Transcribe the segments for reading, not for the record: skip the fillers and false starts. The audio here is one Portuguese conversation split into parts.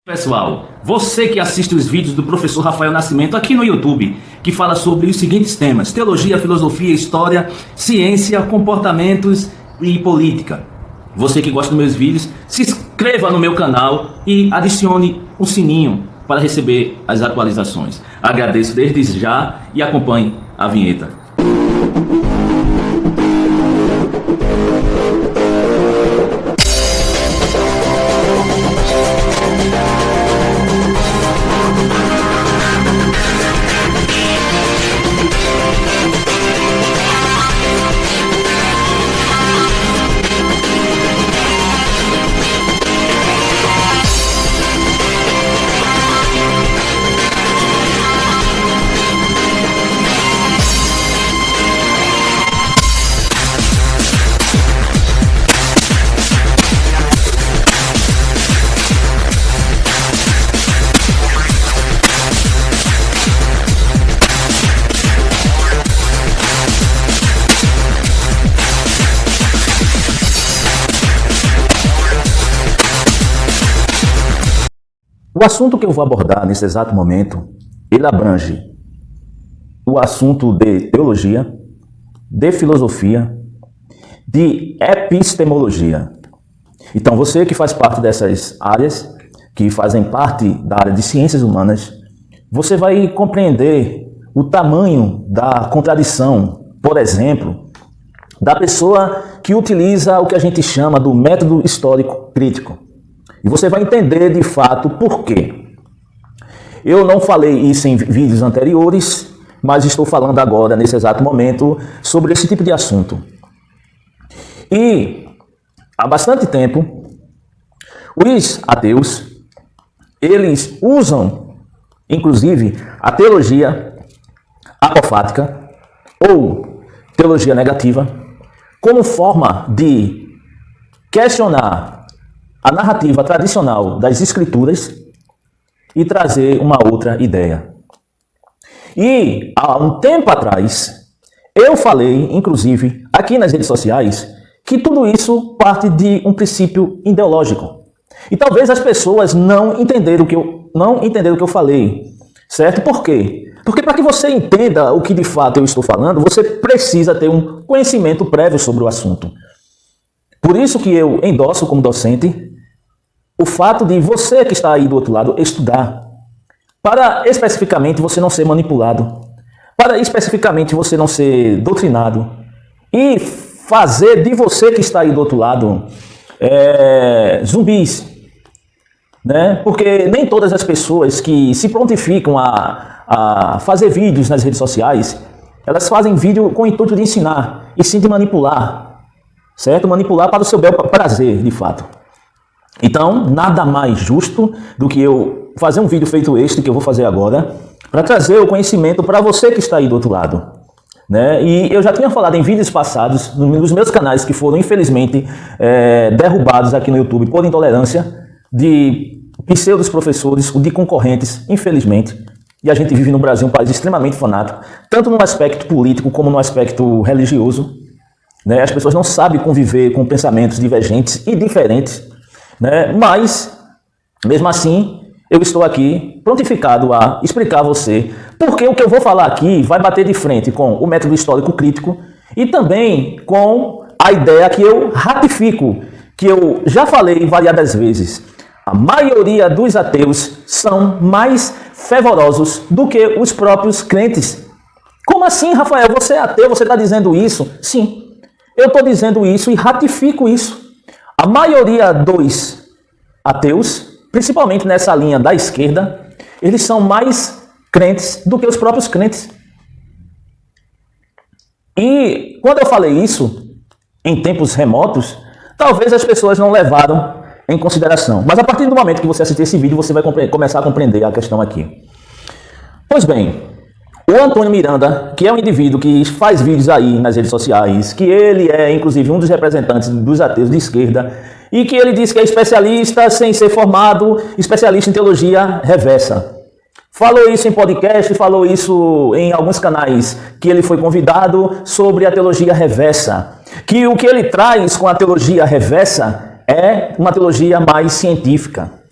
Pessoal, você que assiste os vídeos do professor Rafael Nascimento aqui no YouTube, que fala sobre os seguintes temas: teologia, filosofia, história, ciência, comportamentos e política. Você que gosta dos meus vídeos, se inscreva no meu canal e adicione o sininho para receber as atualizações. Agradeço desde já e acompanhe a vinheta. O assunto que eu vou abordar nesse exato momento, ele abrange o assunto de teologia, de filosofia, de epistemologia. Então, você que faz parte dessas áreas, que fazem parte da área de ciências humanas, você vai compreender o tamanho da contradição, por exemplo, da pessoa que utiliza o que a gente chama do método histórico crítico. E você vai entender de fato por quê. Eu não falei isso em vídeos anteriores, mas estou falando agora, nesse exato momento, sobre esse tipo de assunto. E há bastante tempo, os ateus, eles usam, inclusive, a teologia apofática ou teologia negativa como forma de questionar a narrativa tradicional das escrituras e trazer uma outra ideia. E há um tempo atrás, eu falei, inclusive, aqui nas redes sociais, que tudo isso parte de um princípio ideológico. E talvez as pessoas não entenderam o que eu falei, certo? Por quê? Porque para que você entenda o que de fato eu estou falando, você precisa ter um conhecimento prévio sobre o assunto. Por isso que eu endosso como docente o fato de você que está aí do outro lado estudar, para especificamente você não ser manipulado, para especificamente você não ser doutrinado e fazer de você que está aí do outro lado zumbis, né? Porque nem todas as pessoas que se prontificam a fazer vídeos nas redes sociais, elas fazem vídeo com o intuito de ensinar e sim de manipular, certo? Manipular para o seu bel prazer, de fato. Então, nada mais justo do que eu fazer um vídeo feito este, que eu vou fazer agora, para trazer o conhecimento para você que está aí do outro lado, né? E eu já tinha falado em vídeos passados, nos meus canais, que foram, infelizmente, derrubados aqui no YouTube por intolerância de pseudos professores, de concorrentes, infelizmente. E a gente vive no Brasil um país extremamente fanático, tanto no aspecto político como no aspecto religioso, né? As pessoas não sabem conviver com pensamentos divergentes e diferentes, né? Mas, mesmo assim, eu estou aqui prontificado a explicar a você porque o que eu vou falar aqui vai bater de frente com o método histórico crítico e também com a ideia que eu ratifico, que eu já falei variadas vezes. A maioria dos ateus são mais fervorosos do que os próprios crentes. Como assim, Rafael? Você é ateu? Você está dizendo isso? Sim, eu estou dizendo isso e ratifico isso. A maioria dos ateus, principalmente nessa linha da esquerda, eles são mais crentes do que os próprios crentes. E quando eu falei isso, em tempos remotos, talvez as pessoas não levaram em consideração. Mas a partir do momento que você assistir esse vídeo, você vai começar a compreender a questão aqui. Pois bem, o Antônio Miranda, que é um indivíduo que faz vídeos aí nas redes sociais, que ele é, inclusive, um dos representantes dos ateus de esquerda, e que ele diz que é especialista sem ser formado, especialista em teologia reversa. Falou isso em podcast, falou isso em alguns canais que ele foi convidado sobre a teologia reversa. Que o que ele traz com a teologia reversa é uma teologia mais científica.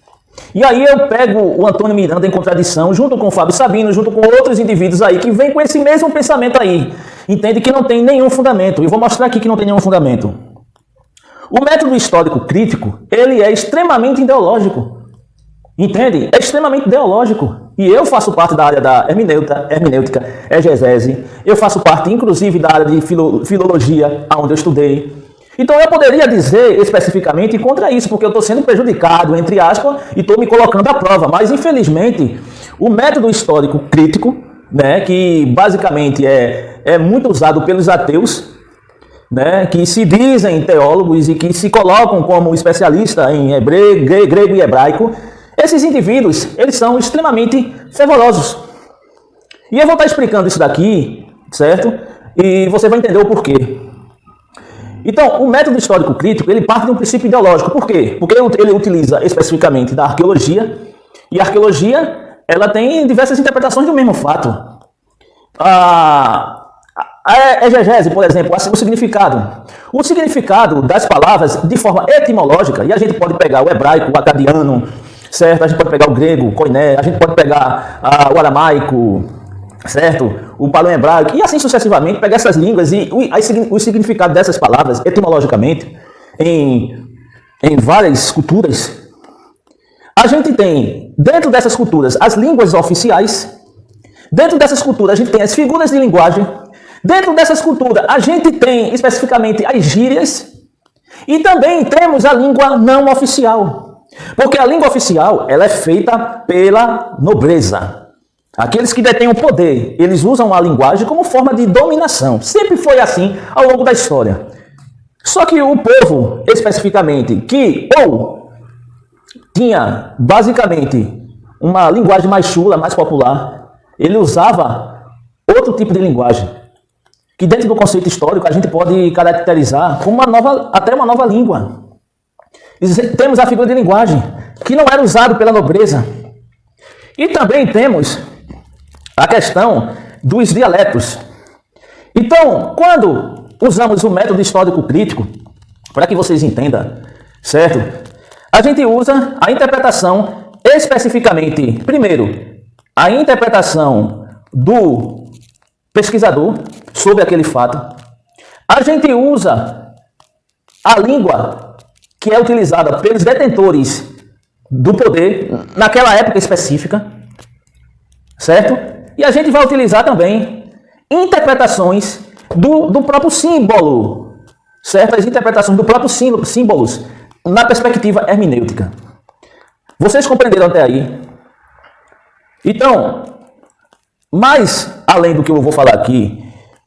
E aí eu pego o Antônio Miranda em contradição, junto com o Fábio Sabino, junto com outros indivíduos aí que vêm com esse mesmo pensamento aí. Entende que não tem nenhum fundamento. E vou mostrar aqui que não tem nenhum fundamento. O método histórico crítico, ele é extremamente ideológico. Entende? É extremamente ideológico. E eu faço parte da área da hermenêutica, exegese. Eu faço parte, inclusive, da área de filologia, onde eu estudei. Então eu poderia dizer especificamente contra isso, porque eu estou sendo prejudicado, entre aspas, e estou me colocando à prova. Mas, infelizmente, o método histórico crítico, né, que basicamente é muito usado pelos ateus, né, que se dizem teólogos e que se colocam como especialistas em hebreu, grego e hebraico, esses indivíduos, eles são extremamente fervorosos. E eu vou estar explicando isso daqui, certo? E você vai entender o porquê. Então, o método histórico crítico, ele parte de um princípio ideológico. Por quê? Porque ele utiliza especificamente da arqueologia, e a arqueologia, ela tem diversas interpretações do mesmo fato. A exegese, por exemplo, o significado. O significado das palavras de forma etimológica, e a gente pode pegar o hebraico, o acadiano, certo? A gente pode pegar o grego, koiné, a gente pode pegar o aramaico, certo? O paleo-hebraico, e assim sucessivamente, pegar essas línguas e o significado dessas palavras, etimologicamente, em várias culturas. A gente tem, dentro dessas culturas, as línguas oficiais. Dentro dessas culturas, a gente tem as figuras de linguagem. Dentro dessas culturas, a gente tem, especificamente, as gírias. E também temos a língua não oficial. Porque a língua oficial, ela é feita pela nobreza. Aqueles que detêm o poder, eles usam a linguagem como forma de dominação. Sempre foi assim ao longo da história. Só que o povo, especificamente, que ou tinha basicamente uma linguagem mais chula, mais popular, ele usava outro tipo de linguagem, que dentro do conceito histórico a gente pode caracterizar como até uma nova língua. Temos a figura de linguagem, que não era usado pela nobreza. E também temos a questão dos dialetos. Então, quando usamos o método histórico crítico, para que vocês entendam, certo? A gente usa a interpretação especificamente, primeiro, a interpretação do pesquisador sobre aquele fato. A gente usa a língua que é utilizada pelos detentores do poder naquela época específica, certo? E a gente vai utilizar também interpretações do próprio símbolo, certo? As interpretações do próprio símbolos na perspectiva hermenêutica. Vocês compreenderam até aí? Então, mais além do que eu vou falar aqui,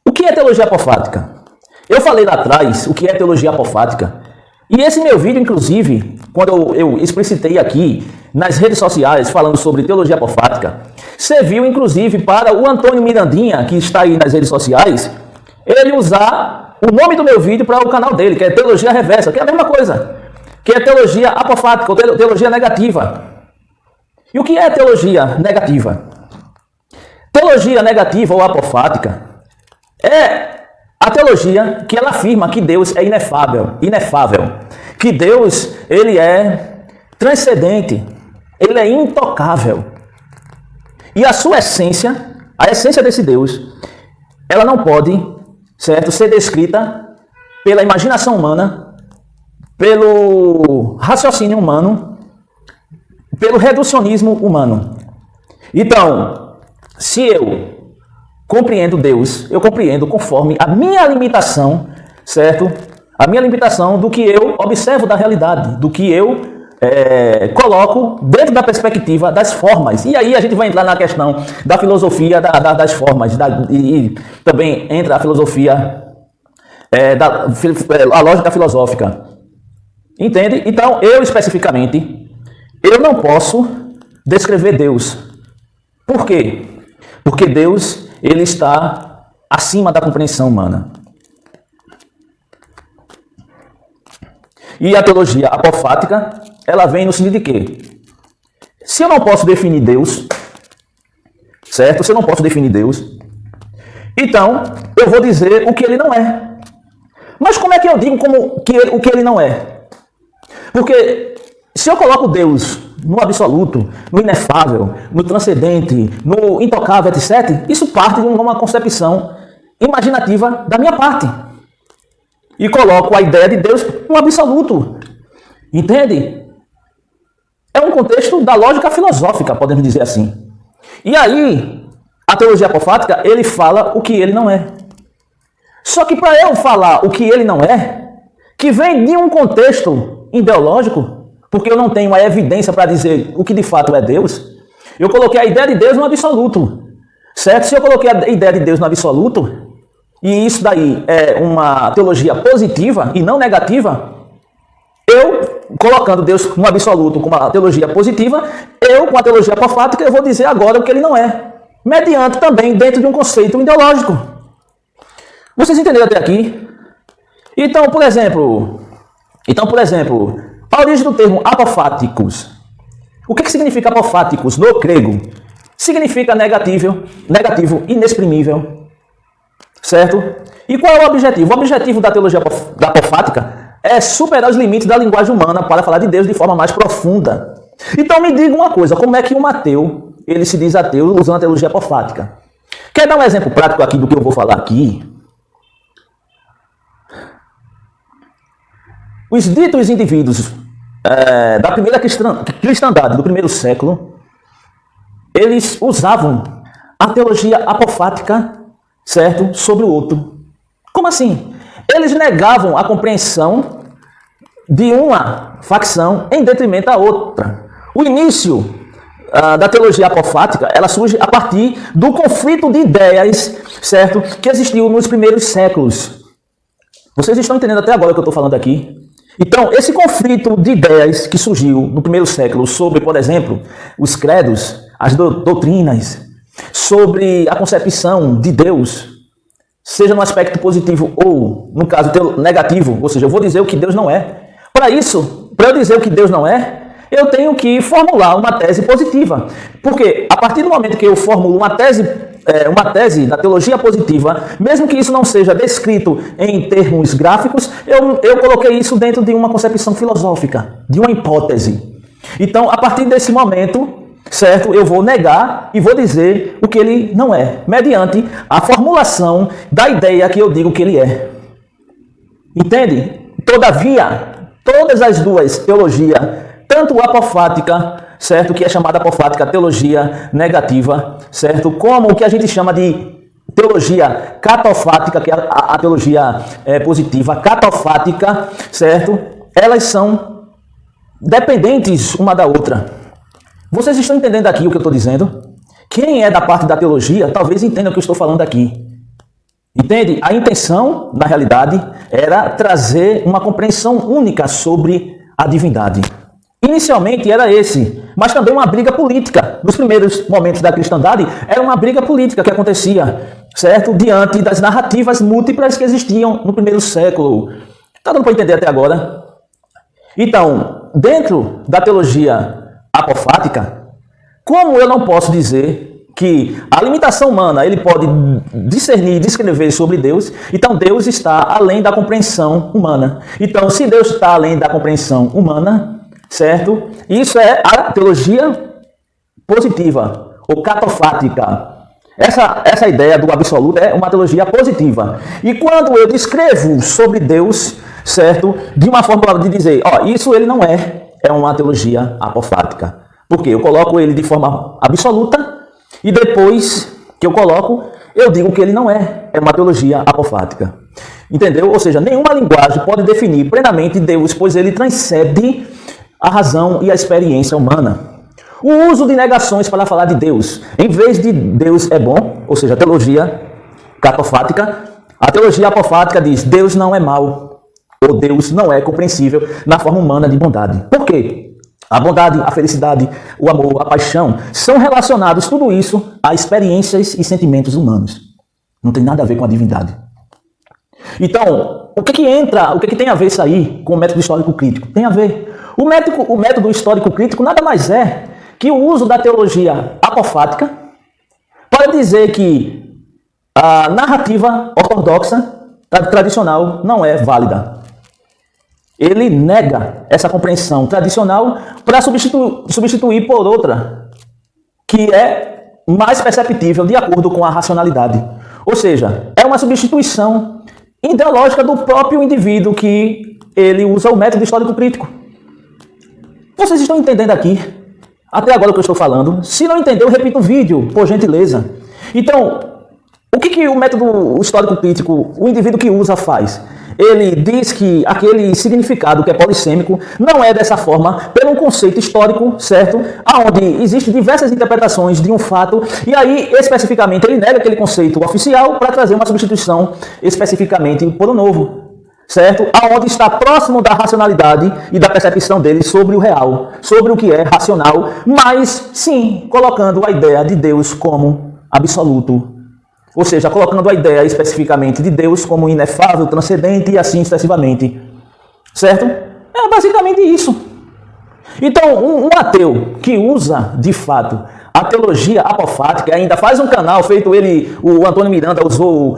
o que é teologia apofática? Eu falei lá atrás o que é teologia apofática. E esse meu vídeo, inclusive, quando eu explicitei aqui nas redes sociais falando sobre teologia apofática, serviu inclusive para o Antônio Mirandinha, que está aí nas redes sociais, ele usar o nome do meu vídeo para o canal dele, que é Teologia Reversa, que é a mesma coisa, que é teologia apofática, ou teologia negativa. E o que é teologia negativa? Teologia negativa ou apofática é a teologia que ela afirma que Deus é inefável, que Deus ele é transcendente, ele é intocável. E a sua essência, a essência desse Deus, ela não pode, certo, ser descrita pela imaginação humana, pelo raciocínio humano, pelo reducionismo humano. Então, se eu compreendo Deus, eu compreendo conforme a minha limitação, certo? A minha limitação do que eu observo da realidade, do que eu coloco dentro da perspectiva das formas. E aí a gente vai entrar na questão da filosofia das formas, e também entra a filosofia, a lógica filosófica. Entende? Então, eu especificamente, eu não posso descrever Deus. Por quê? Porque Deus, ele está acima da compreensão humana. E a teologia apofática, ela vem no sentido de quê? Se eu não posso definir Deus, certo? Se eu não posso definir Deus, então eu vou dizer o que ele não é. Mas como é que eu digo o que ele não é? Porque se eu coloco Deus no absoluto, no inefável, no transcendente, no intocável, etc., isso parte de uma concepção imaginativa da minha parte. E coloco a ideia de Deus no absoluto. Entende? É um contexto da lógica filosófica, podemos dizer assim. E aí, a teologia apofática, ele fala o que ele não é. Só que para eu falar o que ele não é, que vem de um contexto ideológico, porque eu não tenho a evidência para dizer o que de fato é Deus, eu coloquei a ideia de Deus no absoluto. Certo? Se eu coloquei a ideia de Deus no absoluto, e isso daí é uma teologia positiva e não negativa, eu, colocando Deus no absoluto com uma teologia positiva, eu, com a teologia apofática, eu vou dizer agora o que ele não é, mediante também dentro de um conceito ideológico. Vocês entenderam até aqui? Então, por exemplo, a origem do termo apofáticos. O que significa apofáticos no grego? Significa negativo, inexprimível. Certo? E qual é o objetivo? O objetivo da teologia apofática é superar os limites da linguagem humana para falar de Deus de forma mais profunda. Então me diga uma coisa, como é que um ateu, ele se diz ateu usando a teologia apofática? Quer dar um exemplo prático aqui do que eu vou falar aqui? Os ditos indivíduos da primeira cristandade, do primeiro século, eles usavam a teologia apofática, certo, sobre o outro. Como assim? Eles negavam a compreensão de uma facção em detrimento da outra. O início da teologia apofática, ela surge a partir do conflito de ideias, certo, que existiu nos primeiros séculos. Vocês estão entendendo até agora o que eu estou falando aqui? Então, esse conflito de ideias que surgiu no primeiro século sobre, por exemplo, os credos, as doutrinas, sobre a concepção de Deus, seja no aspecto positivo ou, no caso, negativo, ou seja, eu vou dizer o que Deus não é. Para isso, para eu dizer o que Deus não é, eu tenho que formular uma tese positiva. Porque, a partir do momento que eu formulo uma tese da teologia positiva, mesmo que isso não seja descrito em termos gráficos, eu coloquei isso dentro de uma concepção filosófica, de uma hipótese. Então, a partir desse momento, certo, eu vou negar e vou dizer o que ele não é, mediante a formulação da ideia que eu digo que ele é. Entende? Todavia, todas as duas teologias, tanto a apofática, certo, que é chamada apofática teologia negativa, certo, como o que a gente chama de teologia catofática, que é a teologia positiva, catofática, certo, elas são dependentes uma da outra. Vocês estão entendendo aqui o que eu estou dizendo? Quem é da parte da teologia, talvez entenda o que eu estou falando aqui. Entende? A intenção, na realidade, era trazer uma compreensão única sobre a divindade. Inicialmente era esse, mas também uma briga política. Nos primeiros momentos da cristandade, era uma briga política que acontecia, certo? Diante das narrativas múltiplas que existiam no primeiro século. Está dando para entender até agora? Então, dentro da teologia apofática, como eu não posso dizer que a limitação humana ele pode discernir e descrever sobre Deus, então Deus está além da compreensão humana. Então, se Deus está além da compreensão humana, certo? Isso é a teologia positiva, ou catofática. Essa ideia do absoluto é uma teologia positiva. E quando eu descrevo sobre Deus, certo? De uma forma de dizer, isso ele não é uma teologia apofática. Porque eu coloco ele de forma absoluta e depois que eu coloco, eu digo que ele não é uma teologia apofática. Entendeu? Ou seja, nenhuma linguagem pode definir plenamente Deus, pois ele transcende a razão e a experiência humana. O uso de negações para falar de Deus, em vez de Deus é bom, ou seja, a teologia catofática, a teologia apofática diz Deus não é mau, ou Deus não é compreensível na forma humana de bondade. Por quê? A bondade, a felicidade, o amor, a paixão, são relacionados, tudo isso, a experiências e sentimentos humanos. Não tem nada a ver com a divindade. Então, o que tem a ver isso aí com o método histórico crítico? Tem a ver. O método histórico crítico nada mais é que o uso da teologia apofática para dizer que a narrativa ortodoxa, tradicional, não é válida. ele nega essa compreensão tradicional para substituir por outra, que é mais perceptível de acordo com a racionalidade. Ou seja, é uma substituição ideológica do próprio indivíduo que ele usa o método histórico crítico. Vocês estão entendendo aqui? Até agora o que eu estou falando? Se não entendeu, repita o vídeo, por gentileza. Então, o que o método histórico crítico, o indivíduo que usa, faz? Ele diz que aquele significado que é polissêmico não é dessa forma, pelo um conceito histórico, certo? Onde existem diversas interpretações de um fato, e aí, especificamente, ele nega aquele conceito oficial para trazer uma substituição especificamente por um novo, certo? Aonde está próximo da racionalidade e da percepção dele sobre o real, sobre o que é racional, mas, sim, colocando a ideia de Deus como absoluto. Ou seja, colocando a ideia especificamente de Deus como inefável, transcendente e assim sucessivamente. Certo? É basicamente isso. Então, um ateu que usa, de fato, a teologia apofática, ainda faz um canal feito ele, o Antônio Miranda usou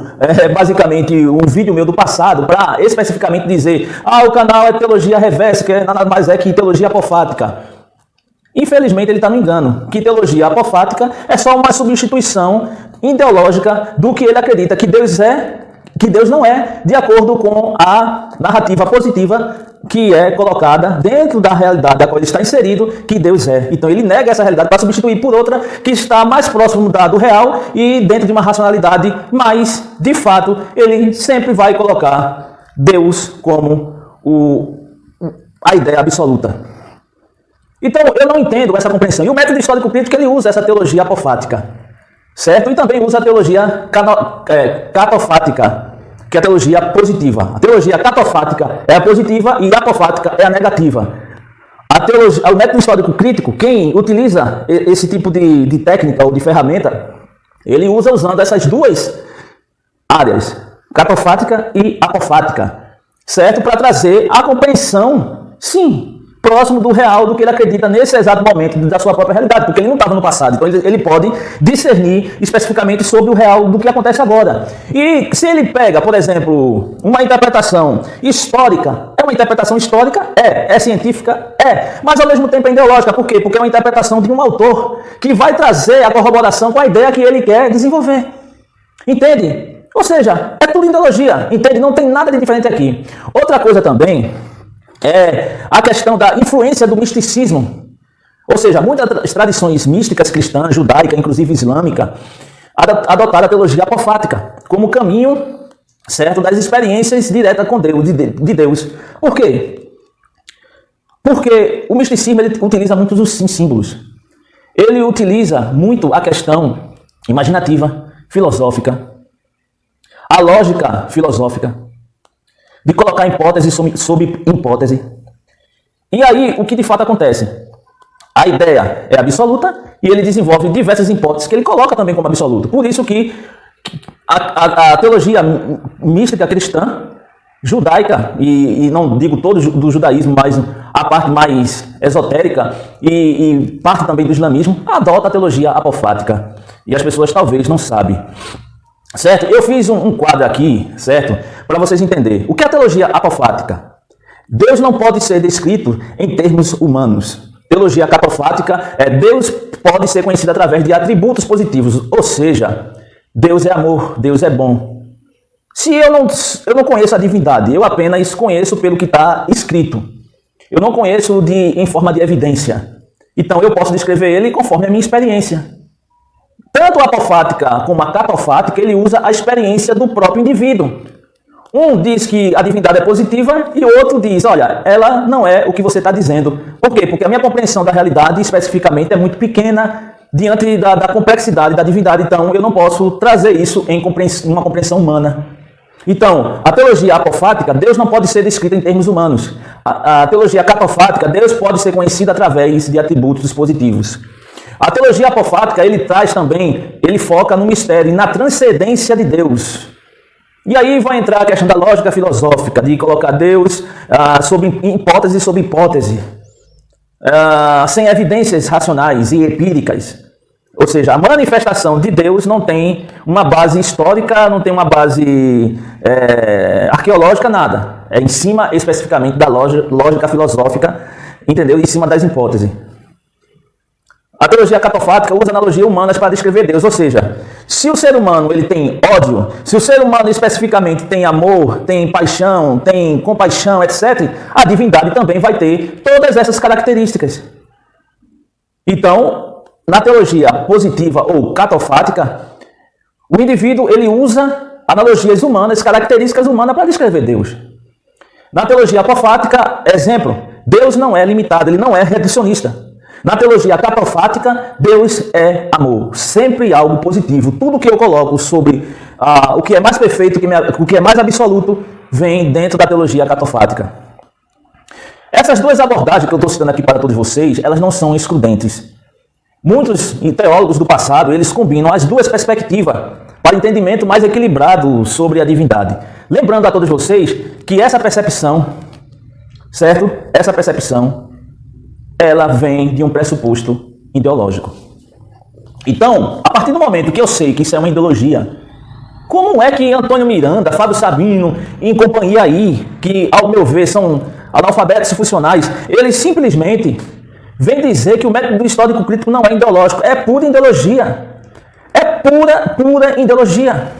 basicamente um vídeo meu do passado para especificamente dizer o canal é teologia reversa, que nada mais é que teologia apofática. Infelizmente, ele está no engano, que teologia apofática é só uma substituição ideológica do que ele acredita que Deus é, que Deus não é, de acordo com a narrativa positiva que é colocada dentro da realidade da qual ele está inserido, que Deus é. Então, ele nega essa realidade para substituir por outra que está mais próximo do real e dentro de uma racionalidade, mas, de fato, ele sempre vai colocar Deus como a ideia absoluta. Então, eu não entendo essa compreensão. E o método histórico crítico, ele usa essa teologia apofática, certo? E também usa a teologia catofática, que é a teologia positiva. A teologia catofática é a positiva e a apofática é a negativa. O método histórico crítico, quem utiliza esse tipo de técnica ou de ferramenta, ele usa usando essas duas áreas, catofática e apofática, certo? Para trazer a compreensão, sim, próximo do real, do que ele acredita nesse exato momento da sua própria realidade, porque ele não estava no passado, então ele pode discernir especificamente sobre o real do que acontece agora. E se ele pega, por exemplo, uma interpretação histórica, é uma interpretação histórica? É científica? Mas ao mesmo tempo é ideológica. Por quê? Porque é uma interpretação de um autor que vai trazer a corroboração com a ideia que ele quer desenvolver. Entende? Ou seja, é tudo ideologia, entende? Não tem nada de diferente aqui. Outra coisa também é a questão da influência do misticismo. Ou seja, muitas tradições místicas cristãs, judaica, inclusive islâmica, adotaram a teologia apofática como caminho, certo, das experiências diretas com Deus, de Deus. Por quê? Porque o misticismo ele utiliza muito os símbolos. Ele utiliza muito a questão imaginativa, filosófica, a lógica filosófica, de colocar hipótese sobre hipótese. E aí, o que de fato acontece? A ideia é absoluta e ele desenvolve diversas hipóteses que ele coloca também como absoluto. Por isso que a teologia mística cristã, judaica, e não digo todo do judaísmo, mas a parte mais esotérica e parte também do islamismo, adota a teologia apofática. E as pessoas talvez não sabem. Certo? Eu fiz um quadro aqui, certo? Para vocês entenderem. O que é a teologia apofática? Deus não pode ser descrito em termos humanos. Teologia catofática é Deus pode ser conhecido através de atributos positivos. Ou seja, Deus é amor, Deus é bom. Se eu não conheço a divindade, eu apenas conheço pelo que está escrito. Eu não conheço em forma de evidência. Então eu posso descrever ele conforme a minha experiência. Tanto a apofática como a catofática, ele usa a experiência do próprio indivíduo. Um diz que a divindade é positiva e o outro diz, olha, ela não é o que você está dizendo. Por quê? Porque a minha compreensão da realidade, especificamente, é muito pequena diante da complexidade da divindade. Então, eu não posso trazer isso em uma compreensão humana. Então, a teologia apofática, Deus não pode ser descrita em termos humanos. A teologia catofática, Deus pode ser conhecido através de atributos positivos. A teologia apofática, ele traz também, ele foca no mistério e na transcendência de Deus. E aí vai entrar a questão da lógica filosófica, de colocar Deus sobre hipótese, sem evidências racionais e empíricas. Ou seja, a manifestação de Deus não tem uma base histórica, não tem uma base arqueológica, nada. É em cima especificamente da lógica filosófica, entendeu? Em cima das hipóteses. A teologia catofática usa analogias humanas para descrever Deus, ou seja, se o ser humano ele tem ódio, se o ser humano especificamente tem amor, tem paixão, tem compaixão, etc., a divindade também vai ter todas essas características. Então, na teologia positiva ou catofática, o indivíduo ele usa analogias humanas, características humanas para descrever Deus. Na teologia apofática, exemplo, Deus não é limitado, ele não é reducionista. Na teologia catofática, Deus é amor, sempre algo positivo. Tudo que eu coloco sobre o que é mais perfeito, o que é mais absoluto, vem dentro da teologia catofática. Essas duas abordagens que eu estou citando aqui para todos vocês, elas não são excludentes. Muitos teólogos do passado, eles combinam as duas perspectivas para entendimento mais equilibrado sobre a divindade. Lembrando a todos vocês que essa percepção, certo? Essa percepção ela vem de um pressuposto ideológico. Então, a partir do momento que eu sei que isso é uma ideologia, como é que Antônio Miranda, Fábio Sabino e companhia aí, que ao meu ver são analfabetos funcionais, eles simplesmente vêm dizer que o método histórico crítico não é ideológico, é pura ideologia. É pura ideologia.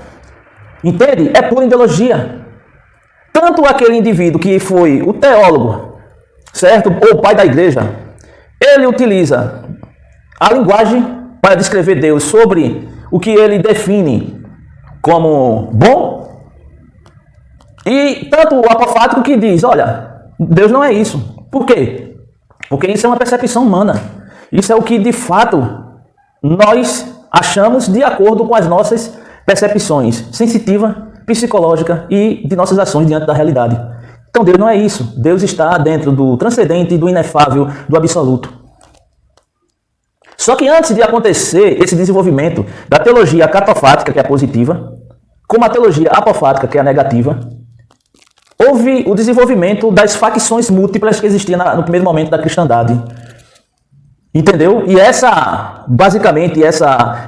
Entende? É pura ideologia. Tanto aquele indivíduo que foi o teólogo, certo? Ou o pai da igreja, ele utiliza a linguagem para descrever Deus sobre o que ele define como bom. E tanto o apofático que diz, olha, Deus não é isso. Por quê? Porque isso é uma percepção humana. Isso é o que de fato nós achamos de acordo com as nossas percepções sensitiva, psicológica e de nossas ações diante da realidade. Então Deus não é isso. Deus está dentro do transcendente, do inefável, do absoluto. Só que antes de acontecer esse desenvolvimento da teologia catofática, que é a positiva, como a teologia apofática, que é a negativa, houve o desenvolvimento das facções múltiplas que existiam no primeiro momento da cristandade. Entendeu? E basicamente,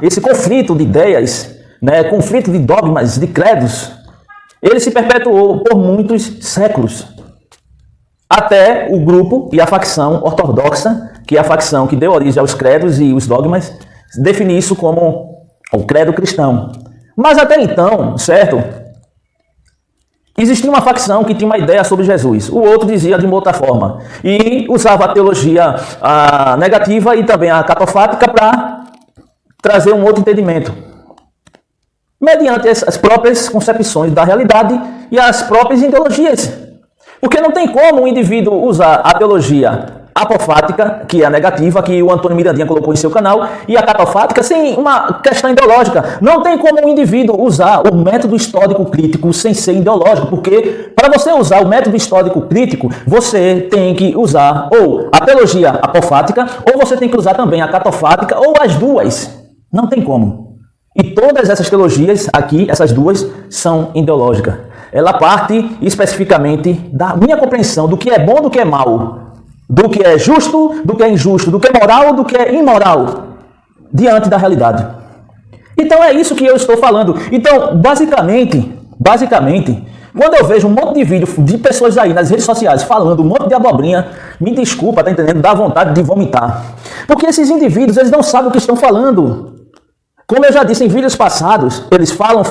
esse conflito de ideias, né, conflito de dogmas, de credos, ele se perpetuou por muitos séculos. Até o grupo e a facção ortodoxa, que é a facção que deu origem aos credos e os dogmas, definir isso como o credo cristão. Mas até então, certo? Existia uma facção que tinha uma ideia sobre Jesus. O outro dizia de uma outra forma. E usava a teologia negativa e também a catofática para trazer um outro entendimento. Mediante as próprias concepções da realidade e as próprias ideologias. Porque não tem como um indivíduo usar a teologia apofática, que é a negativa, que o Antônio Mirandinha colocou em seu canal, e a catofática sem uma questão ideológica. Não tem como um indivíduo usar o método histórico crítico sem ser ideológico, porque para você usar o método histórico crítico, você tem que usar ou a teologia apofática, ou você tem que usar também a catofática, ou as duas. Não tem como. E todas essas teologias aqui, essas duas, são ideológicas. Ela parte especificamente da minha compreensão do que é bom, do que é mal, do que é justo, do que é injusto, do que é moral, do que é imoral, diante da realidade. Então é isso que eu estou falando. Então, basicamente, quando eu vejo um monte de vídeo de pessoas aí nas redes sociais falando um monte de abobrinha, me desculpa, tá entendendo? Dá vontade de vomitar. Porque esses indivíduos, eles não sabem o que estão falando. Como eu já disse em vídeos passados, eles falam,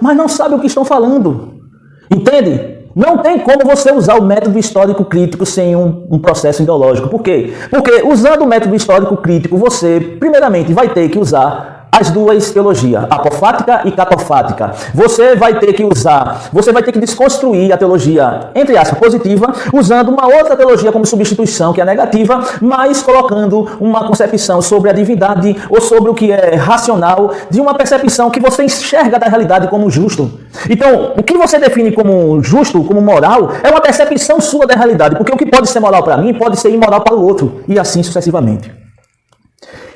mas não sabem o que estão falando. Entende? Não tem como você usar o método histórico crítico sem um processo ideológico. Por quê? Porque usando o método histórico crítico, você, primeiramente, vai ter que usar as duas teologias, apofática e catofática. Você vai ter que desconstruir a teologia, entre aspas, positiva, usando uma outra teologia como substituição, que é a negativa, mas colocando uma concepção sobre a divindade ou sobre o que é racional, de uma percepção que você enxerga da realidade como justo. Então, o que você define como justo, como moral, é uma percepção sua da realidade, porque o que pode ser moral para mim pode ser imoral para o outro, e assim sucessivamente.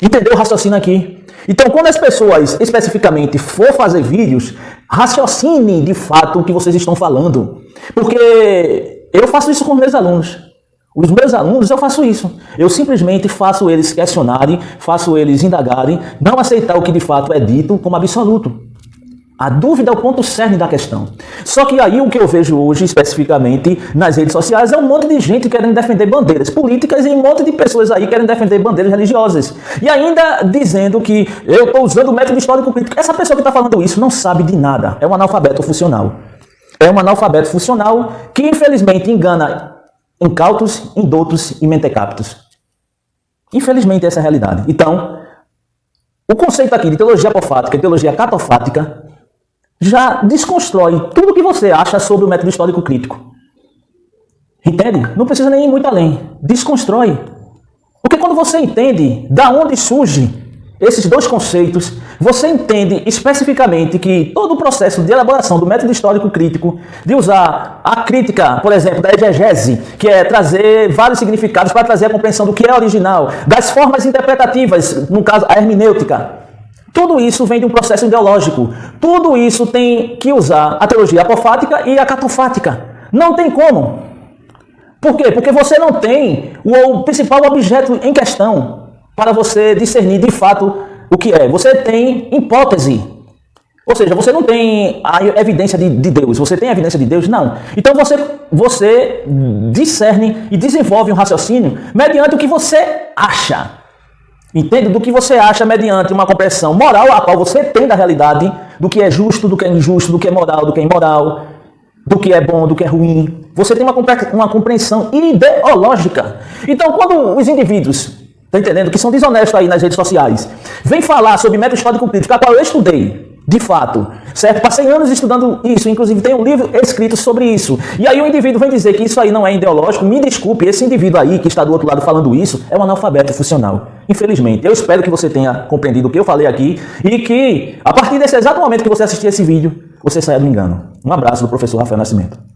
Entendeu o raciocínio aqui? Então, quando as pessoas especificamente for fazer vídeos, raciocine de fato o que vocês estão falando. Porque eu faço isso com os meus alunos. Os meus alunos, eu faço isso. Eu simplesmente faço eles questionarem, faço eles indagarem, não aceitar o que de fato é dito como absoluto. A dúvida é o ponto cerne da questão. Só que aí o que eu vejo hoje, especificamente nas redes sociais, é um monte de gente querendo defender bandeiras políticas e um monte de pessoas aí querendo defender bandeiras religiosas. E ainda dizendo que eu estou usando o método histórico crítico. Essa pessoa que está falando isso não sabe de nada. É um analfabeto funcional. É um analfabeto funcional que, infelizmente, engana incautos, indoutos e mentecaptos. Infelizmente, essa é a realidade. Então, o conceito aqui de teologia apofática e teologia catofática já desconstrói tudo o que você acha sobre o método histórico crítico. Entende? Não precisa nem ir muito além. Desconstrói. Porque quando você entende da onde surgem esses dois conceitos, você entende especificamente que todo o processo de elaboração do método histórico crítico, de usar a crítica, por exemplo, da exegese, que é trazer vários significados para trazer a compreensão do que é original, das formas interpretativas, no caso a hermenêutica, tudo isso vem de um processo ideológico. Tudo isso tem que usar a teologia apofática e a catofática. Não tem como. Por quê? Porque você não tem o principal objeto em questão para você discernir de fato o que é. Você tem hipótese. Ou seja, você não tem a evidência de Deus. Você tem a evidência de Deus? Não. Então você discerne e desenvolve um raciocínio mediante o que você acha. Entende? Do que você acha mediante uma compreensão moral a qual você tem da realidade, do que é justo, do que é injusto, do que é moral, do que é imoral, do que é bom, do que é ruim. Você tem uma compreensão ideológica. Então, quando os indivíduos, tá entendendo, que são desonestos aí nas redes sociais, vêm falar sobre método histórico crítico, a qual eu estudei, de fato, certo? Passei anos estudando isso, inclusive tem um livro escrito sobre isso. E aí o indivíduo vem dizer que isso aí não é ideológico. Me desculpe, esse indivíduo aí que está do outro lado falando isso é um analfabeto funcional. Infelizmente, eu espero que você tenha compreendido o que eu falei aqui e que, a partir desse exato momento que você assistir esse vídeo, você saia do engano. Um abraço do professor Rafael Nascimento.